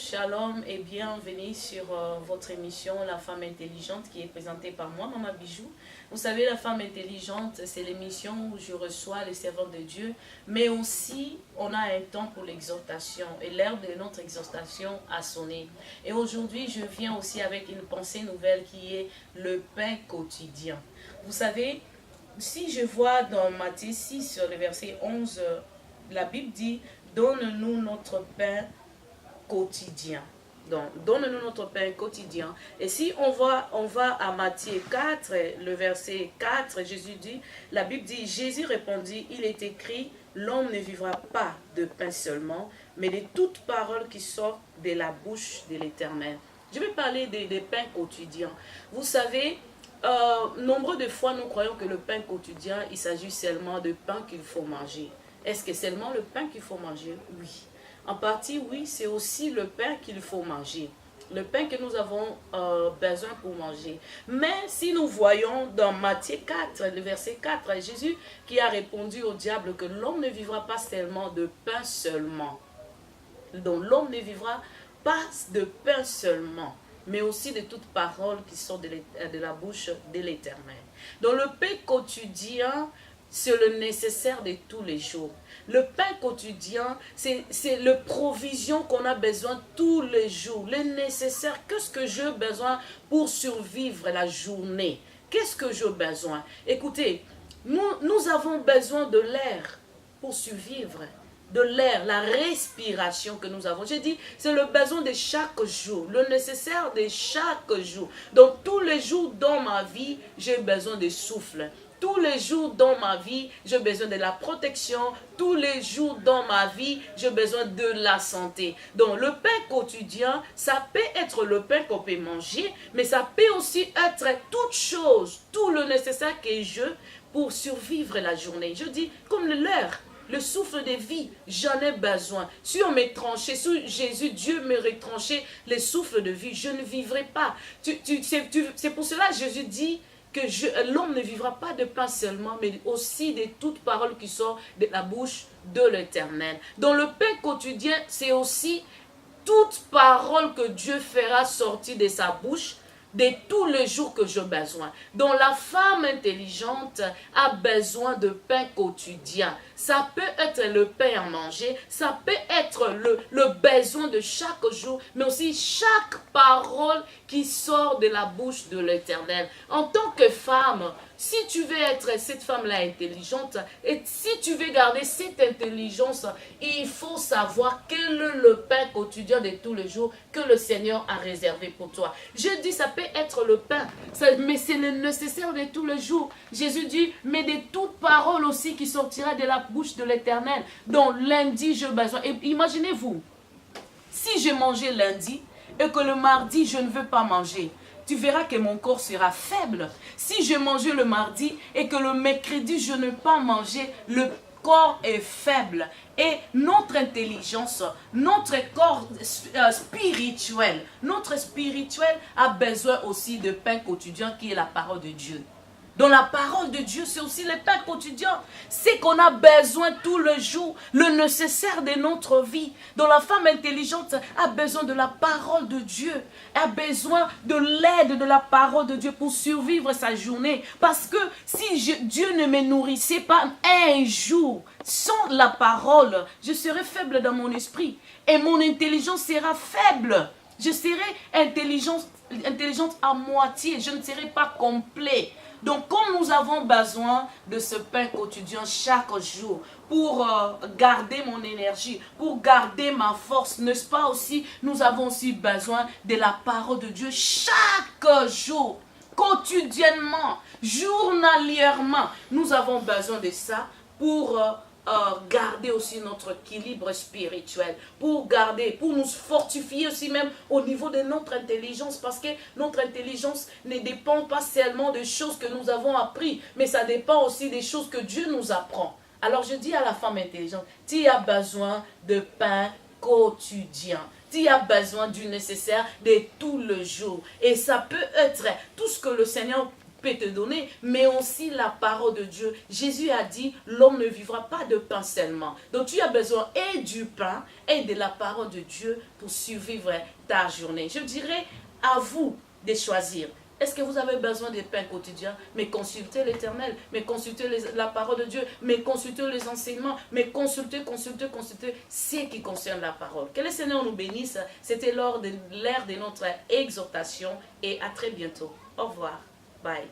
shalom et bienvenue sur votre émission La Femme Intelligente qui est présentée par moi, Maman Bijou. Vous savez, La Femme Intelligente, c'est l'émission où je reçois les servants de Dieu, mais aussi on a un temps pour l'exhortation et l'heure de notre exhortation a sonné. Et aujourd'hui, je viens aussi avec une pensée nouvelle qui est le pain quotidien. Vous savez, si je vois dans Matthieu 6, sur le verset 11, la Bible dit « Donne-nous notre pain quotidien ». Donc, donne-nous notre pain quotidien. Et si on va à Matthieu 4, le verset 4, Jésus dit, la Bible dit, Jésus répondit, il est écrit, l'homme ne vivra pas de pain seulement, mais de toute parole qui sort de la bouche de l'Éternel. Je vais parler des pains quotidiens. Vous savez, nombreux de fois, nous croyons que le pain quotidien, il s'agit seulement de pain qu'il faut manger. Est-ce que seulement le pain qu'il faut manger? Oui. En partie, oui, c'est aussi le pain qu'il faut manger. Le pain que nous avons besoin pour manger. Mais si nous voyons dans Matthieu 4, le verset 4, Jésus qui a répondu au diable que l'homme ne vivra pas seulement de pain seulement. Donc l'homme ne vivra pas de pain seulement, mais aussi de toute parole qui sort de la bouche de l'Éternel. Donc le pain quotidien, c'est le nécessaire de tous les jours. Le pain quotidien, c'est la provision qu'on a besoin tous les jours. Le nécessaire, qu'est-ce que j'ai besoin pour survivre la journée? Qu'est-ce que j'ai besoin? Écoutez, nous avons besoin de l'air pour survivre. De l'air, la respiration que nous avons. J'ai dit, c'est le besoin de chaque jour, le nécessaire de chaque jour. Donc tous les jours dans ma vie, j'ai besoin de souffle. Tous les jours dans ma vie, j'ai besoin de la protection. Tous les jours dans ma vie, j'ai besoin de la santé. Donc, le pain quotidien, ça peut être le pain qu'on peut manger, mais ça peut aussi être toute chose, tout le nécessaire que je pour survivre la journée. Je dis, comme l'air, le souffle de vie, j'en ai besoin. Si on me tranchait, si Jésus, Dieu me retranchait le souffle de vie, je ne vivrai pas. C'est pour cela que Jésus dit, que l'homme ne vivra pas de pain seulement, mais aussi de toute parole qui sort de la bouche de l'Éternel. Donc le pain quotidien, c'est aussi toute parole que Dieu fera sortir de sa bouche, de tous les jours que j'ai besoin. Donc la femme intelligente a besoin de pain quotidien. Ça peut être le pain à manger, ça peut être le besoin de chaque jour, mais aussi chaque parole qui sort de la bouche de l'Éternel. En tant que femme, si tu veux être cette femme-là intelligente, et si tu veux garder cette intelligence, il faut savoir quel est le pain quotidien de tous les jours que le Seigneur a réservé pour toi. Je dis, ça peut être le pain, mais c'est le nécessaire de tous les jours. Jésus dit, mais de toute parole aussi qui sortira de la bouche de l'Éternel. Donc lundi, j'ai besoin. Et imaginez-vous, si je mangeais lundi et que le mardi, je ne veux pas manger, tu verras que mon corps sera faible. Si je mangeais le mardi et que le mercredi, je ne veux pas manger, le corps est faible. Et notre intelligence, notre corps spirituel, notre spirituel a besoin aussi de pain quotidien qui est la parole de Dieu. Donc la parole de Dieu, c'est aussi le pain quotidien. C'est qu'on a besoin tout le jour, le nécessaire de notre vie. Donc la femme intelligente a besoin de la parole de Dieu. A besoin de l'aide de la parole de Dieu pour survivre sa journée. Parce que si Dieu ne me nourrissait pas un jour sans la parole, je serais faible dans mon esprit. Et mon intelligence sera faible. Je serai intelligente à moitié. Je ne serai pas complet. Donc, comme nous avons besoin de ce pain quotidien chaque jour pour garder mon énergie, pour garder ma force, n'est-ce pas aussi, nous avons aussi besoin de la parole de Dieu chaque jour, quotidiennement, journalièrement. Nous avons besoin de ça pour garder aussi notre équilibre spirituel, pour nous fortifier aussi même au niveau de notre intelligence, parce que notre intelligence ne dépend pas seulement des choses que nous avons appris, mais ça dépend aussi des choses que Dieu nous apprend. Alors je dis à la femme intelligente, tu as besoin de pain quotidien. Tu as besoin du nécessaire de tout le jour. Et ça peut être tout ce que le Seigneur peut te donner, mais aussi la parole de Dieu. Jésus a dit, l'homme ne vivra pas de pain seulement. Donc tu as besoin et du pain et de la parole de Dieu pour survivre ta journée. Je dirais à vous de choisir. Est-ce que vous avez besoin de pain quotidien? Mais consultez l'Éternel, mais consultez la parole de Dieu, mais consultez les enseignements, mais consultez ce qui concerne la parole. Que le Seigneur nous bénisse. C'était l'heure de notre exhortation et à très bientôt. Au revoir. Bye.